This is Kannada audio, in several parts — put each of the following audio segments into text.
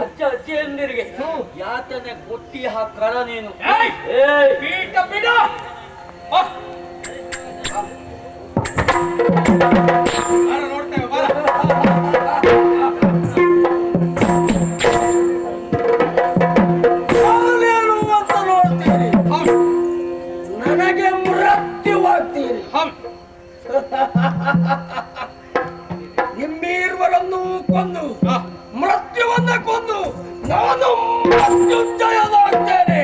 ಅಜ್ಜ ಅಜ್ಜಿಯಂದಿರಿಗೆ ಯಾತನೆ ಕೊಟ್ಟಿ ಹಾಕಳ ನೀನು. ನೋಡ್ತೀರಿ, ನನಗೆ ಮೃತ್ಯುವಾಗ್ತೀರಿ. ನಿಮ್ಮೀರ್ವರನ್ನು ಕೊಂದು ಮೃತ್ಯುವನ್ನ ಕೊಂದು ನಾನು ಮೃತ್ಯುಂಜಯನಾಗ್ತೇನೆ.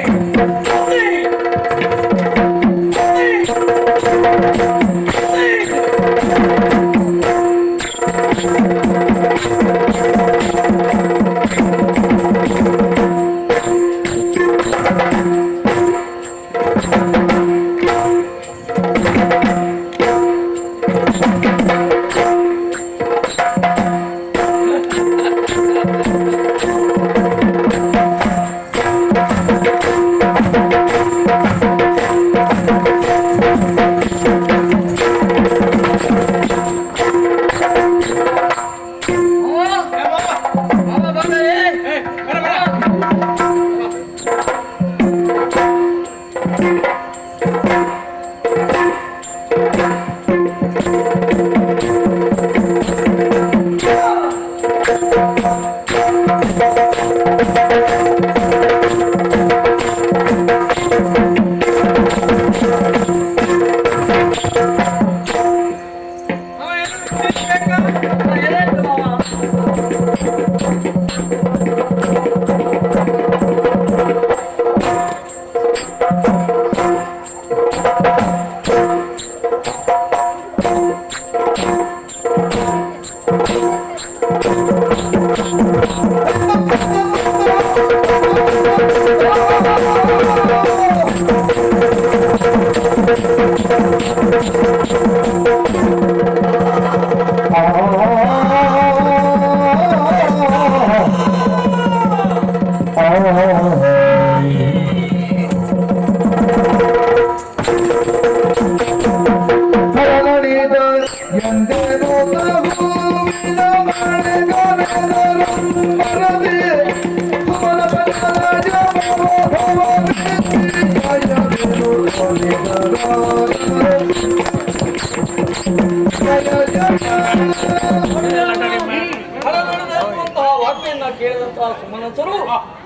ವಾರ್ತೆಯನ್ನ ಕೇಳಿದಂತಹ ಸುಮನಸರು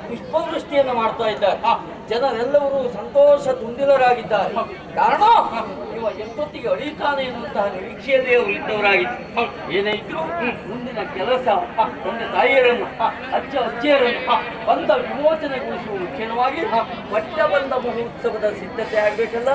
ಪುಷ್ಪವೃಷ್ಟಿಯನ್ನು ಮಾಡ್ತಾ ಇದ್ದಾರೆ. ಜನರೆಲ್ಲರೂ ಸಂತೋಷ ತುಂಬಿದರಾಗಿದ್ದಾರೆ. ಕಾರಣ ಇವ ಎಷ್ಟೊತ್ತಿಗೆ ಅಳಿತಾನೆ ಎನ್ನುವಂತಹ ನಿರೀಕ್ಷೆಯಲ್ಲೇ ಅವರು ಇದ್ದವರಾಗಿದ್ದರು. ಏನೇ ಇದ್ರು ಮುಂದಿನ ಕೆಲಸ ತಂದೆ ತಾಯಿಯರನ್ನು ಅಜ್ಜ ಅಜ್ಜಿಯರನ್ನು ಬಂದ ವಿಮೋಚನೆಗೊಳಿಸುವ ಮುಖ್ಯವಾಗಿ ಪಟ್ಟ ಬಂದ ಮಹೋತ್ಸವದ ಸಿದ್ಧತೆ ಆಗ್ಬೇಕಲ್ಲ.